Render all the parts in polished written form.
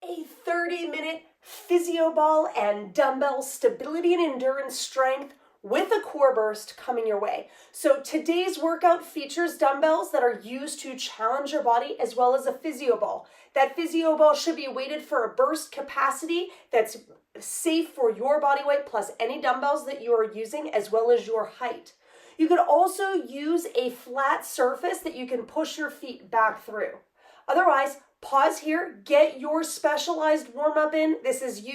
a 30-minute Physioball and dumbbell stability and endurance strength with a core burst coming your way. So today's workout features dumbbells that are used to challenge your body as well as a Physioball. That Physioball should be weighted for a burst capacity that's safe for your body weight plus any dumbbells that you are using as well as your height. You could also use a flat surface that you can push your feet back through. Otherwise, pause here, get your specialized warm-up in. This is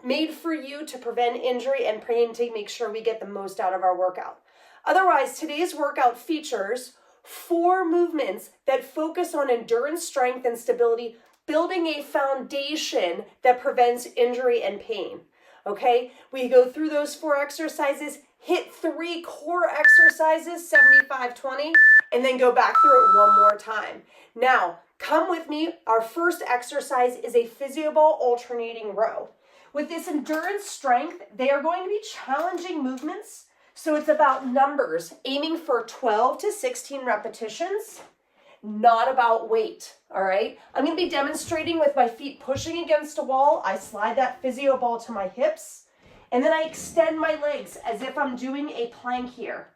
made for you to prevent injury and praying to make sure we get the most out of our workout. Otherwise, today's workout features 4 movements that focus on endurance, strength, and stability, building a foundation that prevents injury and pain. Okay, we go through those 4 exercises, hit 3 core exercises, 75-20, and then go back through it one more time. Now, come with me. Our first exercise is a Physioball alternating row. With this endurance strength, they are going to be challenging movements. So it's about numbers, aiming for 12 to 16 repetitions, not about weight, all right? I'm going to be demonstrating with my feet pushing against a wall. I slide that Physioball to my hips, and then I extend my legs as if I'm doing a plank here.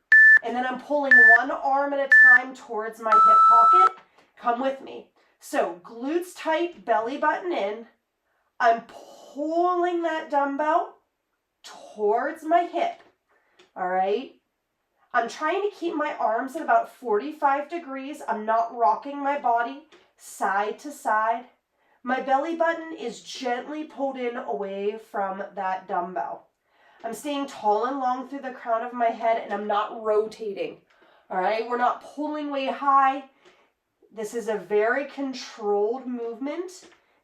And then I'm pulling one arm at a time towards my hip pocket. Come with me. So glutes tight, belly button in. I'm pulling that dumbbell towards my hip, all right? I'm trying to keep my arms at about 45 degrees. I'm not rocking my body side to side. My belly button is gently pulled in away from that dumbbell. I'm staying tall and long through the crown of my head, and I'm not rotating, all right? We're not pulling way high. This is a very controlled movement.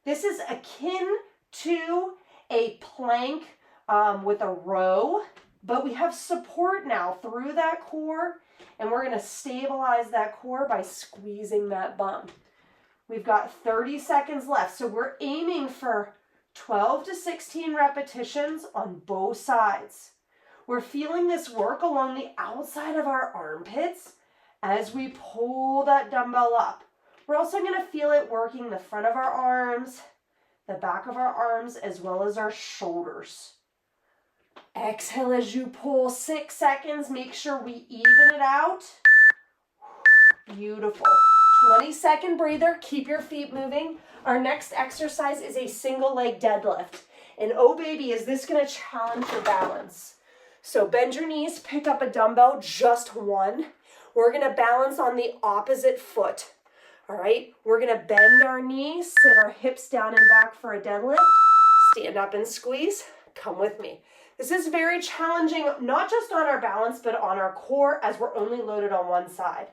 This is akin to a plank with a row, but we have support now through that core, and we're gonna stabilize that core by squeezing that bum. We've got 30 seconds left, so we're aiming for 12 to 16 repetitions on both sides. We're feeling this work along the outside of our armpits as we pull that dumbbell up. We're also going to feel it working the front of our arms, the back of our arms, as well as our shoulders. Exhale as you pull, 6 seconds. Make sure we even it out. Beautiful. 20-second breather. Keep your feet moving. Our next exercise is a single leg deadlift. And oh baby, is this going to challenge your balance. So bend your knees, pick up a dumbbell, just one. We're going to balance on the opposite foot. All right, we're going to bend our knees, sit our hips down and back for a deadlift. Stand up and squeeze. Come with me. This is very challenging, not just on our balance, but on our core as we're only loaded on one side.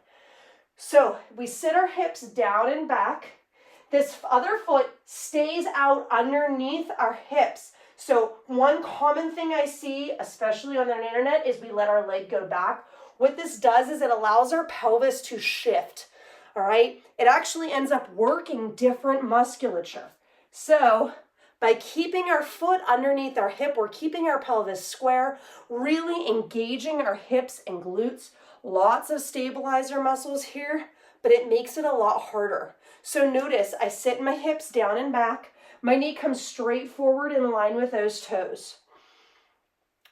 So we sit our hips down and back. This other foot stays out underneath our hips. So one common thing I see, especially on the internet, is we let our leg go back. What this does is it allows our pelvis to shift, all right? It actually ends up working different musculature. So by keeping our foot underneath our hip, we're keeping our pelvis square, really engaging our hips and glutes. Lots of stabilizer muscles here, but it makes it a lot harder. So notice I sit my hips down and back. My knee comes straight forward in line with those toes.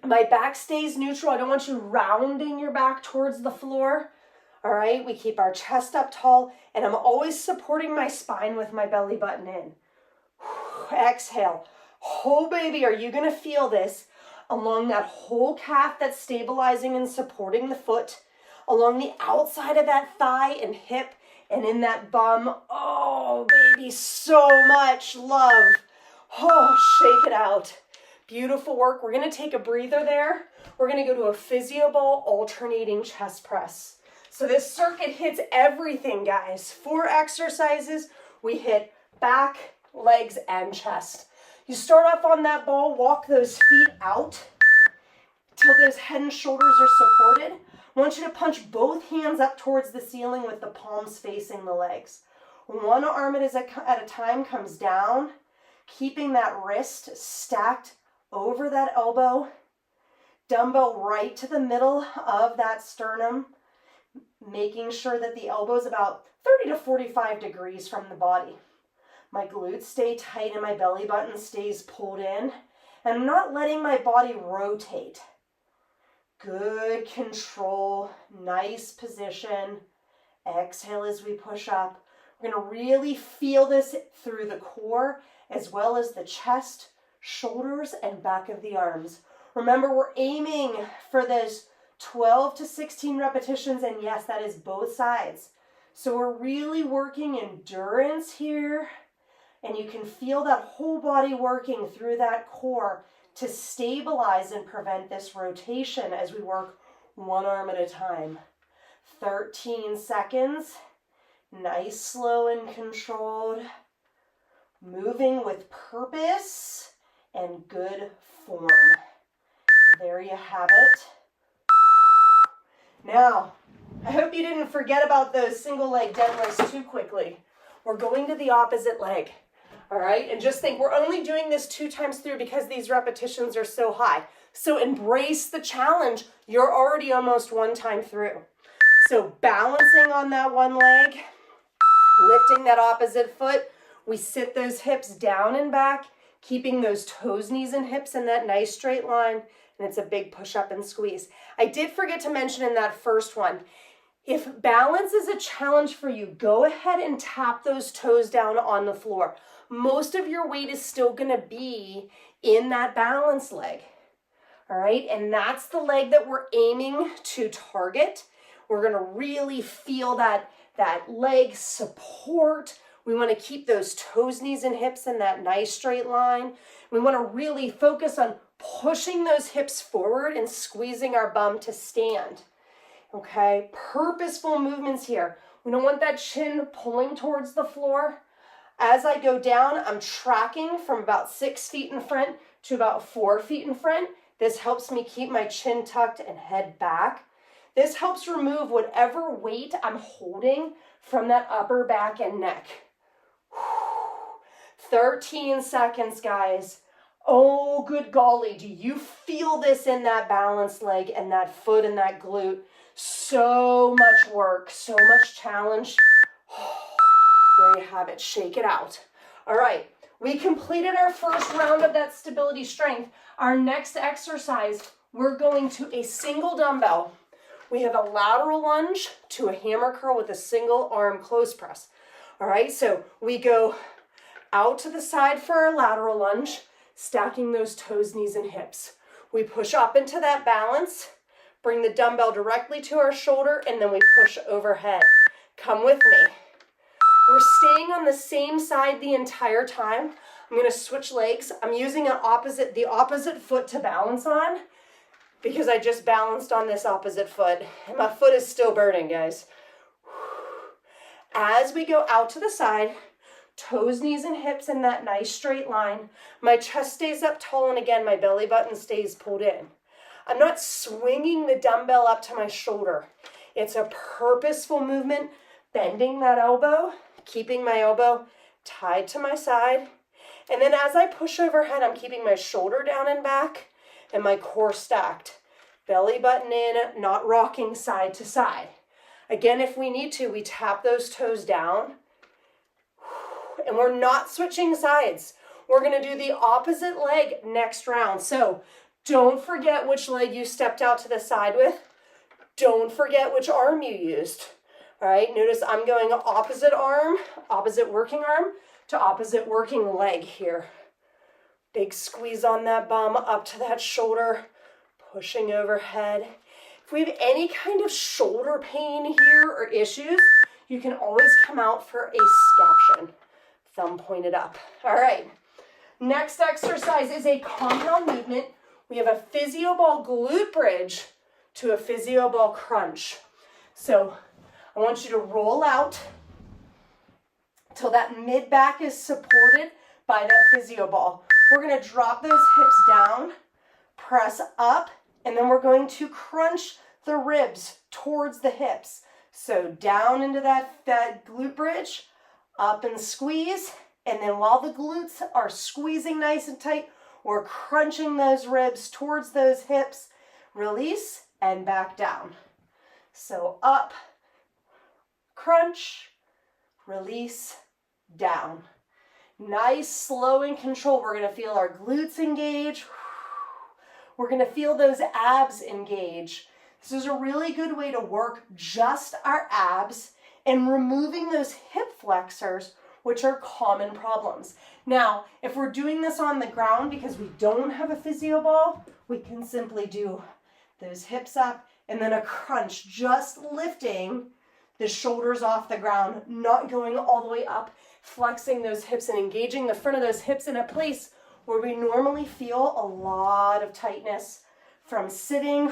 My back stays neutral. I don't want you rounding your back towards the floor. All right, we keep our chest up tall, and I'm always supporting my spine with my belly button in. Exhale. Oh, baby, are you going to feel this along that whole calf that's stabilizing and supporting the foot, along the outside of that thigh and hip, and in that bum? Oh, baby, so much love. Oh, shake it out. Beautiful work. We're going to take a breather there. We're going to go to a Physioball alternating chest press. So this circuit hits everything, guys. 4 exercises. We hit back, legs, and chest. You start off on that ball, walk those feet out till those head and shoulders are supported. I want you to punch both hands up towards the ceiling with the palms facing the legs. One arm at a time comes down, keeping that wrist stacked over that elbow. Dumbbell right to the middle of that sternum, making sure that the elbow is about 30 to 45 degrees from the body. My glutes stay tight and my belly button stays pulled in. And I'm not letting my body rotate. Good control, nice position. Exhale as we push up. We're going to really feel this through the core as well as the chest, shoulders, and back of the arms. Remember, we're aiming for those 12 to 16 repetitions, and yes, that is both sides. So we're really working endurance here, and you can feel that whole body working through that core to stabilize and prevent this rotation as we work one arm at a time. 13 seconds. Nice, slow, and controlled. Moving with purpose and good form. There you have it. Now, I hope you didn't forget about those single leg deadlifts too quickly. We're going to the opposite leg. All right, and just think, we're only doing this 2 times through because these repetitions are so high. So embrace the challenge. You're already almost 1 time through. So balancing on that one leg, lifting that opposite foot. We sit those hips down and back, keeping those toes, knees, and hips in that nice straight line. And it's a big push up and squeeze. I did forget to mention in that first one, if balance is a challenge for you, go ahead and tap those toes down on the floor. Most of your weight is still going to be in that balance leg. All right, and that's the leg that we're aiming to target. We're going to really feel that leg support. We want to keep those toes, knees, and hips in that nice straight line. We want to really focus on pushing those hips forward and squeezing our bum to stand. Okay, purposeful movements here. We don't want that chin pulling towards the floor. As I go down, I'm tracking from about 6 feet in front to about 4 feet in front. This helps me keep my chin tucked and head back. This helps remove whatever weight I'm holding from that upper back and neck. 13 seconds, guys. Oh, good golly, do you feel this in that balanced leg and that foot and that glute? So much work, so much challenge. There you have it, shake it out. All right, we completed our first round of that stability strength. Our next exercise, we're going to a single dumbbell. We have a lateral lunge to a hammer curl with a single arm close press. All right, so we go out to the side for our lateral lunge, stacking those toes, knees, and hips. We push up into that balance, bring the dumbbell directly to our shoulder, and then we push overhead. Come with me. We're staying on the same side the entire time. I'm going to switch legs. I'm using the opposite foot to balance on because I just balanced on this opposite foot. And my foot is still burning, guys. As we go out to the side, toes, knees, and hips in that nice straight line. My chest stays up tall, and again, my belly button stays pulled in. I'm not swinging the dumbbell up to my shoulder. It's a purposeful movement, bending that elbow, keeping my elbow tied to my side. And then as I push overhead, I'm keeping my shoulder down and back and my core stacked. Belly button in, not rocking side to side. Again, if we need to, we tap those toes down. And we're not switching sides. We're going to do the opposite leg next round. So don't forget which leg you stepped out to the side with. Don't forget which arm you used. All right, notice I'm going opposite arm, opposite working arm to opposite working leg here. Big squeeze on that bum, up to that shoulder, pushing overhead. If we have any kind of shoulder pain here or issues, you can always come out for a scaption. Thumb pointed up. All right, next exercise is a compound movement. We have a Physioball glute bridge to a Physioball crunch. So I want you to roll out till that mid back is supported by that Physioball. We're going to drop those hips down, press up, and then we're going to crunch the ribs towards the hips. So down into that glute bridge, up and squeeze, and then while the glutes are squeezing nice and tight, we're crunching those ribs towards those hips, release, and back down. So up, crunch, release, down. Nice, slow and control. We're gonna feel our glutes engage. We're gonna feel those abs engage. This is a really good way to work just our abs and removing those hip flexors, which are common problems. Now, if we're doing this on the ground because we don't have a physio ball, we can simply do those hips up and then a crunch, just lifting the shoulders off the ground, not going all the way up, flexing those hips and engaging the front of those hips in a place where we normally feel a lot of tightness from sitting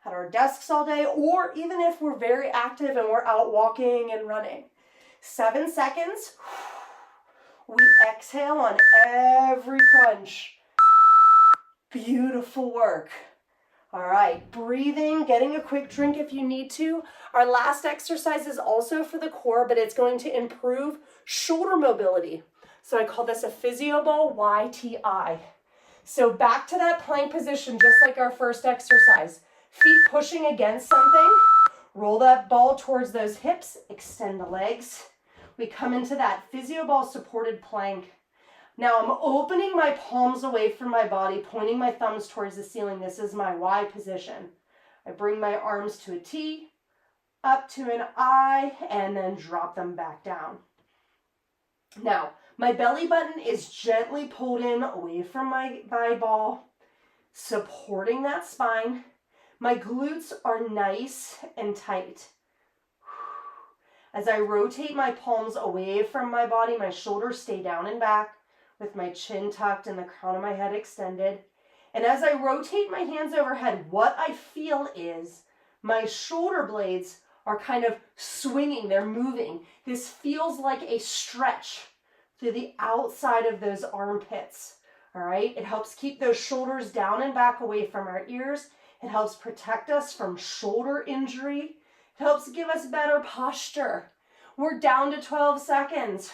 at our desks all day, or even if we're very active and we're out walking and running. 7 seconds. We exhale on every crunch. Beautiful work. All right, breathing, getting a quick drink if you need to. Our last exercise is also for the core, but it's going to improve shoulder mobility. So I call this a Physioball YTI. So back to that plank position, just like our first exercise. Feet pushing against something. Roll that ball towards those hips, extend the legs. We come into that Physioball supported plank. Now I'm opening my palms away from my body, pointing my thumbs towards the ceiling. This is my Y position. I bring my arms to a T, up to an I, and then drop them back down. Now, my belly button is gently pulled in away from my thigh ball, supporting that spine. My glutes are nice and tight. As I rotate my palms away from my body, my shoulders stay down and back with my chin tucked and the crown of my head extended. And as I rotate my hands overhead, what I feel is my shoulder blades are kind of swinging, they're moving. This feels like a stretch through the outside of those armpits, all right? It helps keep those shoulders down and back away from our ears. It helps protect us from shoulder injury. It helps give us better posture. We're down to 12 seconds.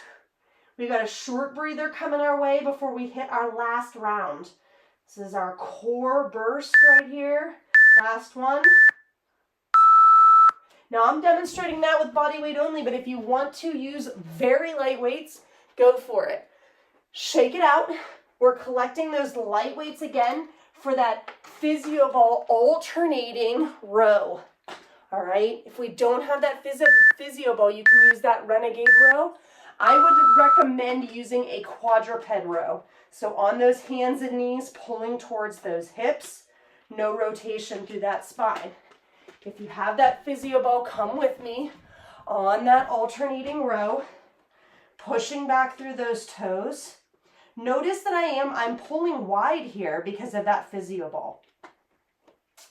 We got a short breather coming our way before we hit our last round. This is our core burst right here. Last one. Now I'm demonstrating that with body weight only, but if you want to use very light weights, go for it. Shake it out. We're collecting those light weights again for that Physioball alternating row. All right, if we don't have that Physioball, you can use that Renegade row. I would recommend using a quadruped row. So on those hands and knees, pulling towards those hips, no rotation through that spine. If you have that Physioball, come with me on that alternating row, pushing back through those toes. Notice that I'm pulling wide here because of that Physioball.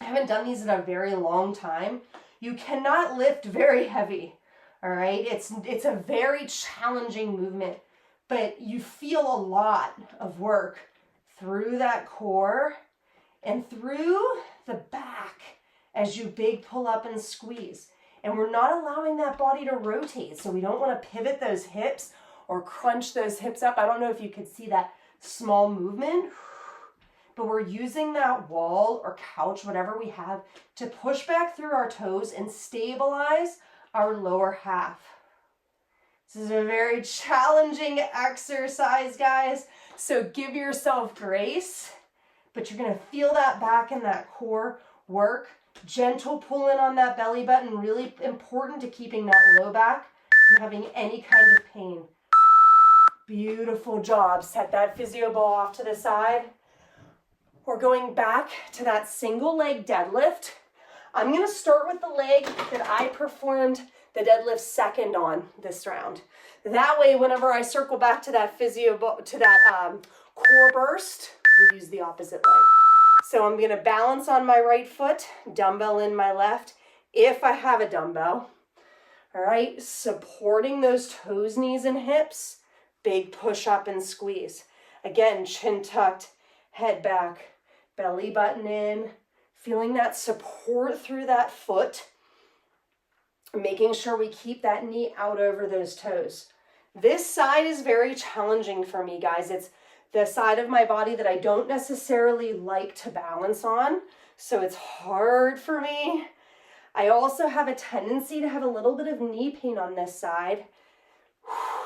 I haven't done these in a very long time. You cannot lift very heavy. All right, it's a very challenging movement, but you feel a lot of work through that core and through the back as you big pull up and squeeze. And we're not allowing that body to rotate, so we don't want to pivot those hips or crunch those hips up. I don't know if you could see that small movement, but we're using that wall or couch, whatever we have, to push back through our toes and stabilize our lower half. This is a very challenging exercise, guys. So give yourself grace, but you're gonna feel that back and that core work. Gentle pull in on that belly button, really important to keeping that low back from having any kind of pain. Beautiful job. Set that Physioball off to the side. We're going back to that single leg deadlift. I'm going to start with the leg that I performed the deadlift second on this round. That way, whenever I circle back to that core burst, we'll use the opposite leg. So I'm going to balance on my right foot, dumbbell in my left, if I have a dumbbell. All right, supporting those toes, knees, and hips. Big push up and squeeze. Again, chin tucked, head back, belly button in. Feeling that support through that foot, making sure we keep that knee out over those toes. This side is very challenging for me, guys. It's the side of my body that I don't necessarily like to balance on, so it's hard for me. I also have a tendency to have a little bit of knee pain on this side.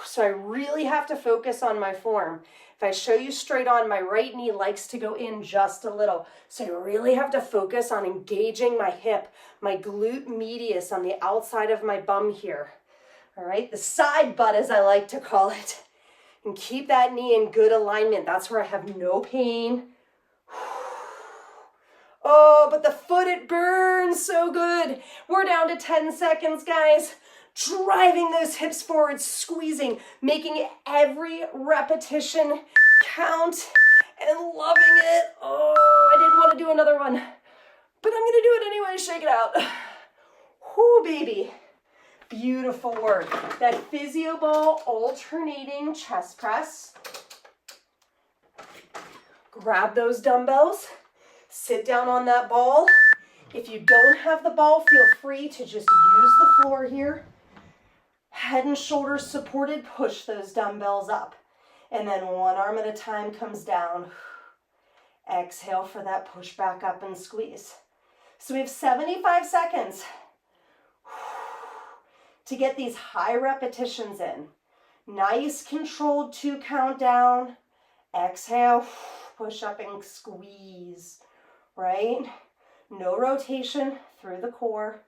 So I really have to focus on my form. If I show you straight on, my right knee likes to go in just a little. So I really have to focus on engaging my hip, my glute medius on the outside of my bum here. All right, the side butt, as I like to call it. And keep that knee in good alignment. That's where I have no pain. Oh, but the foot, it burns so good. We're down to 10 seconds, guys. Driving those hips forward, squeezing, making every repetition count, and loving it. Oh, I didn't want to do another one, but I'm going to do it anyway. Shake it out. Whoo, baby. Beautiful work. That Physioball alternating chest press. Grab those dumbbells. Sit down on that ball. If you don't have the ball, feel free to just use the floor here. Head and shoulders supported, push those dumbbells up. And then one arm at a time comes down. Exhale for that push back up and squeeze. So we have 75 seconds to get these high repetitions in. Nice controlled 2 count down. Exhale, push up and squeeze, right? No rotation through the core.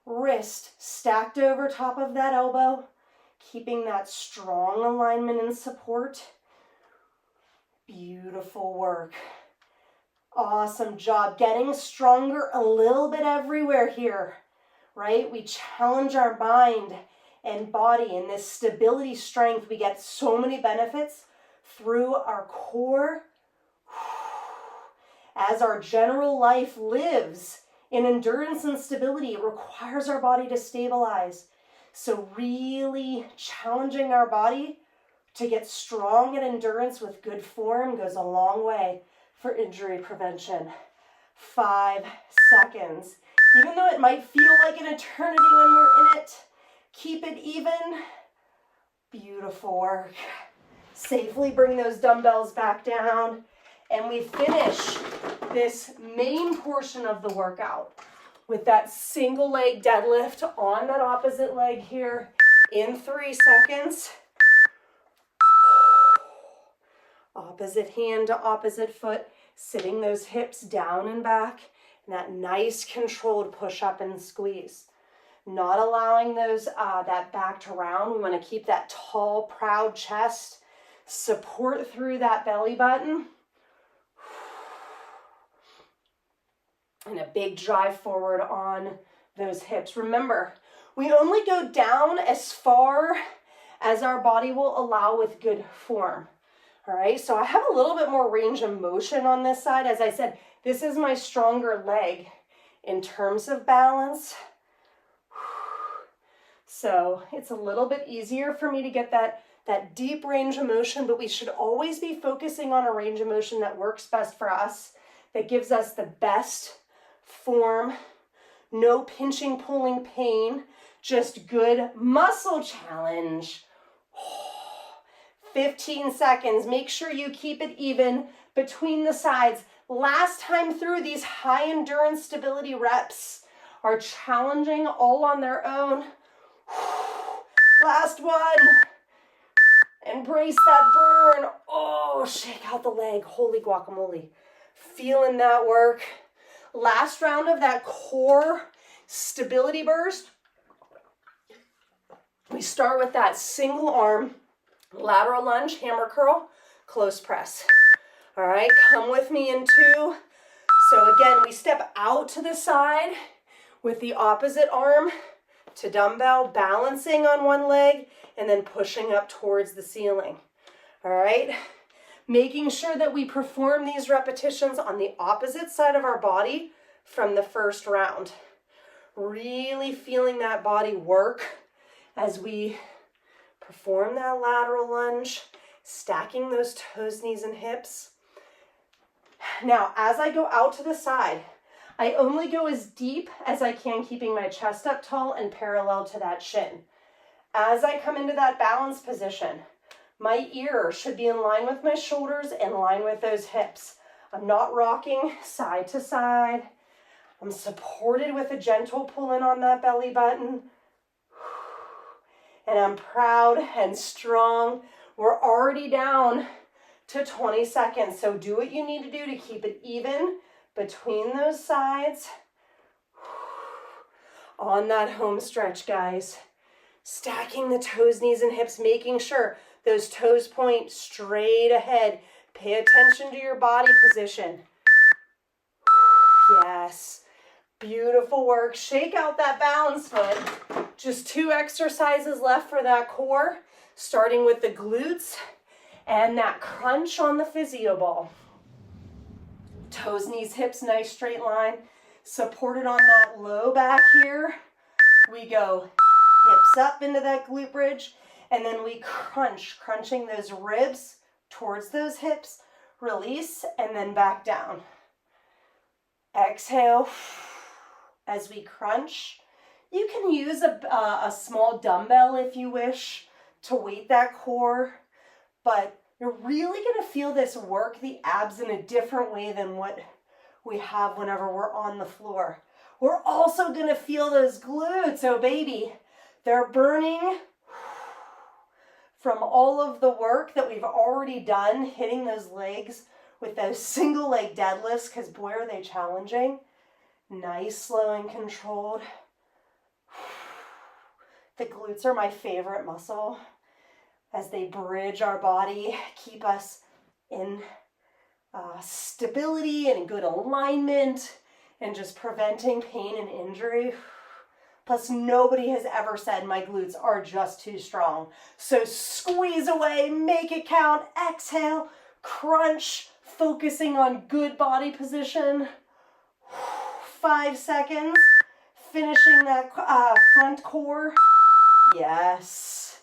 Wrist stacked over top of that elbow, keeping that strong alignment and support. Beautiful work. Awesome job. Getting stronger a little bit everywhere here, right? We challenge our mind and body in this stability strength. We get so many benefits through our core as our general life lives in endurance and stability. It requires our body to stabilize. So really challenging our body to get strong in endurance with good form goes a long way for injury prevention. 5 seconds. Even though it might feel like an eternity when we're in it, keep it even. Beautiful work. Safely bring those dumbbells back down. And we finish this main portion of the workout with that single leg deadlift on that opposite leg here in 3 seconds. Opposite hand to opposite foot, sitting those hips down and back, and that nice controlled push up and squeeze. Not allowing those that back to round. We want to keep that tall, proud chest. Support through that belly button. And a big drive forward on those hips. Remember, we only go down as far as our body will allow with good form. All right, so I have a little bit more range of motion on this side. As I said, this is my stronger leg in terms of balance. So it's a little bit easier for me to get that deep range of motion, but we should always be focusing on a range of motion that works best for us, that gives us the best form, no pinching, pulling pain, just good muscle challenge. 15 seconds. Make sure you keep it even between the sides. Last time through, these high endurance stability reps are challenging all on their own. Last one. Embrace that burn. Oh, shake out the leg. Holy guacamole. Feeling that work. Last round of that core stability burst. We start with that single arm lateral lunge, hammer curl, close press. All right, come with me in 2. So again, we step out to the side with the opposite arm to dumbbell, balancing on one leg and then pushing up towards the ceiling. All right, making sure that we perform these repetitions on the opposite side of our body from the first round. Really feeling that body work as we perform that lateral lunge, stacking those toes, knees, and hips. Now, as I go out to the side, I only go as deep as I can, keeping my chest up tall and parallel to that shin. As I come into that balance position, my ear should be in line with my shoulders, in line with those hips. I'm not rocking side to side. I'm supported with a gentle pull in on that belly button. And I'm proud and strong. We're already down to 20 seconds. So do what you need to do to keep it even between those sides. On that home stretch, guys. Stacking the toes, knees, and hips, making sure those toes point straight ahead. Pay attention to your body position. Yes. Beautiful work. Shake out that balance foot. Just 2 exercises left for that core, starting with the glutes and that crunch on the Physioball. Toes, knees, hips, nice straight line. Supported on that low back here. We go hips up into that glute bridge, and then we crunching those ribs towards those hips. Release, and then back down. Exhale. As we crunch, you can use a small dumbbell if you wish to weight that core, but you're really going to feel this work the abs in a different way than what we have whenever we're on the floor. We're also going to feel those glutes. Oh, baby, they're burning from all of the work that we've already done, hitting those legs with those single leg deadlifts, because boy, are they challenging. Nice, slow, and controlled. The glutes are my favorite muscle as they bridge our body, keep us in stability and good alignment, and just preventing pain and injury. Plus, nobody has ever said my glutes are just too strong. So squeeze away, make it count, exhale, crunch, focusing on good body position. 5 seconds, finishing that front core. Yes,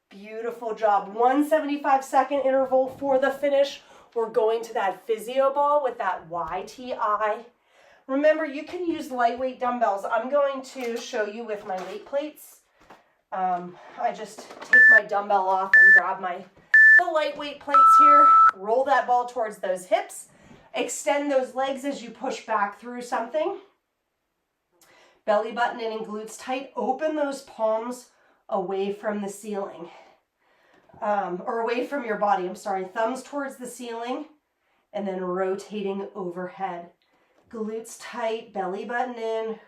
beautiful job. 175-second interval for the finish. We're going to that Physioball with that YTI. Remember, you can use lightweight dumbbells. I'm going to show you with my weight plates. I just take my dumbbell off and grab the lightweight plates here. Roll that ball towards those hips. Extend those legs as you push back through something. Belly button in and glutes tight. Open those palms away from the ceiling. Or away from your body, I'm sorry. Thumbs towards the ceiling and then rotating overhead. Glutes tight, belly button in,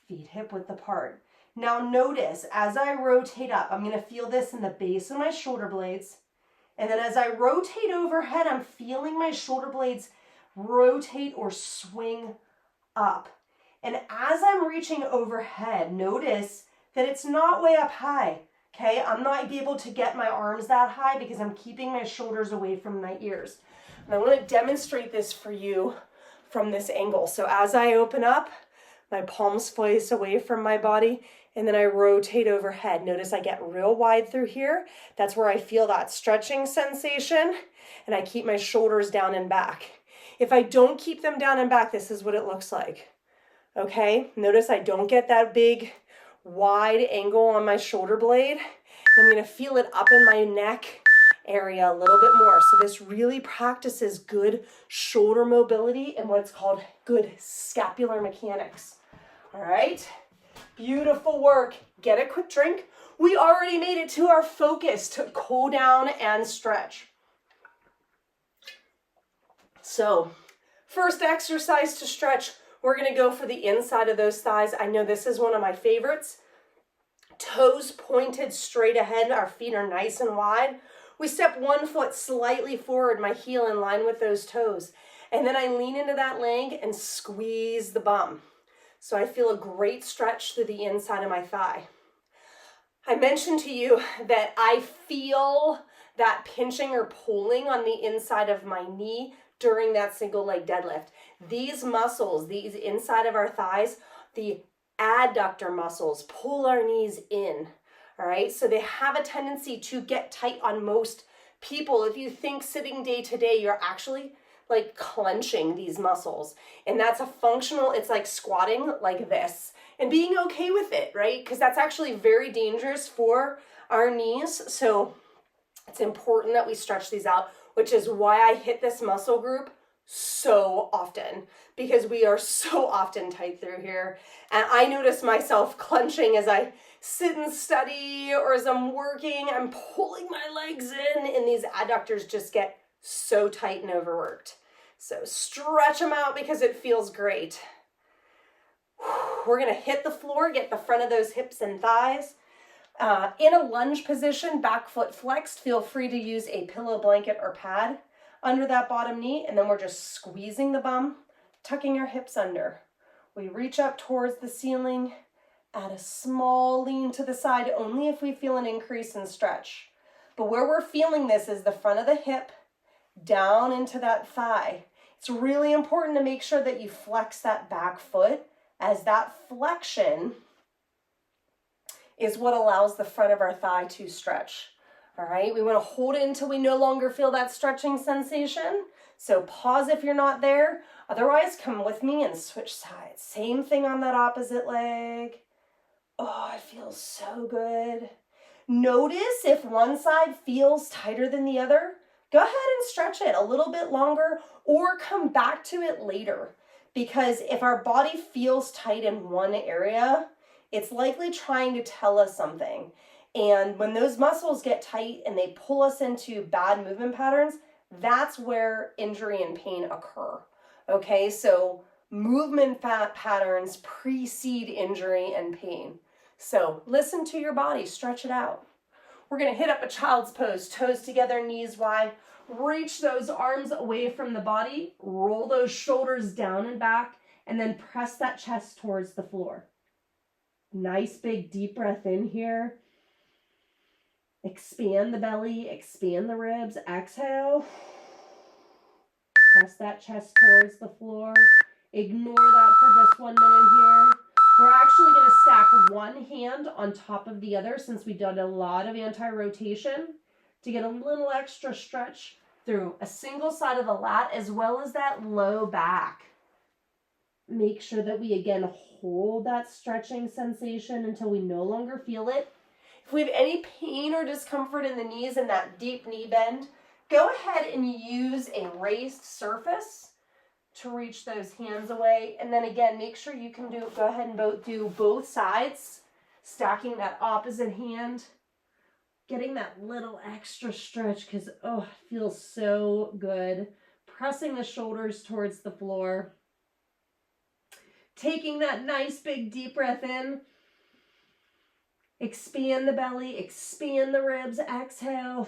feet hip width apart. Now notice, as I rotate up, I'm going to feel this in the base of my shoulder blades. And then as I rotate overhead, I'm feeling my shoulder blades rotate or swing up. And as I'm reaching overhead, notice that it's not way up high, okay? I'm not able to get my arms that high because I'm keeping my shoulders away from my ears. And I want to demonstrate this for you from this angle. So as I open up, my palms face away from my body, and then I rotate overhead. Notice I get real wide through here. That's where I feel that stretching sensation, and I keep my shoulders down and back. If I don't keep them down and back, this is what it looks like. Okay, notice I don't get that big wide angle on my shoulder blade. I'm gonna feel it up in my neck area a little bit more. So this really practices good shoulder mobility and what's called good scapular mechanics. All right, beautiful work. Get a quick drink. We already made it to our focus to cool down and stretch. So first exercise to stretch, we're gonna go for the inside of those thighs. I know this is one of my favorites. Toes pointed straight ahead, our feet are nice and wide. We step one foot slightly forward, my heel in line with those toes. And then I lean into that leg and squeeze the bum. So I feel a great stretch through the inside of my thigh. I mentioned to you that I feel that pinching or pulling on the inside of my knee during that single leg deadlift. These muscles, these inside of our thighs, the adductor muscles pull our knees in. All right, so they have a tendency to get tight on most people. If you think sitting day to day, you're actually like clenching these muscles. And that's a functional, it's like squatting like this and being okay with it, right? Because that's actually very dangerous for our knees. So it's important that we stretch these out, which is why I hit this muscle group so often because we are so often tight through here. And I notice myself clenching as I sit and study or as I'm working, I'm pulling my legs in and these adductors just get so tight and overworked. So stretch them out because it feels great. We're gonna hit the floor, get the front of those hips and thighs. In a lunge position, back foot flexed, feel free to use a pillow, blanket, or pad under that bottom knee, and then we're just squeezing the bum, tucking our hips under. We reach up towards the ceiling, add a small lean to the side only if we feel an increase in stretch. But where we're feeling this is the front of the hip down into that thigh. It's really important to make sure that you flex that back foot, as that flexion is what allows the front of our thigh to stretch. All right, we want to hold it until we no longer feel that stretching sensation. So pause if you're not there. Otherwise, come with me and switch sides. Same thing on that opposite leg. Oh, it feels so good. Notice if one side feels tighter than the other, go ahead and stretch it a little bit longer or come back to it later. Because if our body feels tight in one area, it's likely trying to tell us something. And when those muscles get tight and they pull us into bad movement patterns, that's where injury and pain occur. Okay, so movement patterns precede injury and pain. So listen to your body, stretch it out. We're gonna hit up a child's pose, toes together, knees wide. Reach those arms away from the body, roll those shoulders down and back, and then press that chest towards the floor. Nice big deep breath in here. Expand the belly, expand the ribs. Exhale. Press that chest towards the floor. Ignore that for just 1 minute here. We're actually going to stack one hand on top of the other since we did a lot of anti-rotation to get a little extra stretch through a single side of the lat as well as that low back. Make sure that we again hold that stretching sensation until we no longer feel it. If we have any pain or discomfort in the knees and that deep knee bend, go ahead and use a raised surface to reach those hands away. And then again, make sure you can go ahead and do both sides, stacking that opposite hand, getting that little extra stretch because, oh, it feels so good. Pressing the shoulders towards the floor. Taking that nice big deep breath in. Expand the belly, expand the ribs, exhale.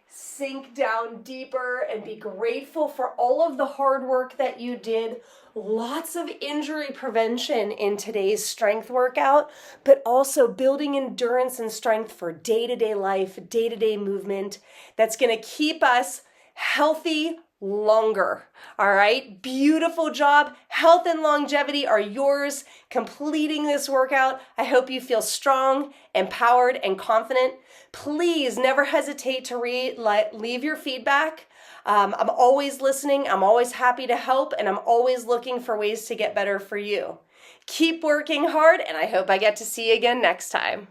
Sink down deeper and be grateful for all of the hard work that you did. Lots of injury prevention in today's strength workout, but also building endurance and strength for day-to-day life, day-to-day movement that's going to keep us healthy longer. All right, beautiful job. Health and longevity are yours completing this workout. I hope you feel strong, empowered, and confident. Please never hesitate to leave your feedback. I'm always listening. I'm always happy to help, and I'm always looking for ways to get better for you. Keep working hard, and I hope I get to see you again next time.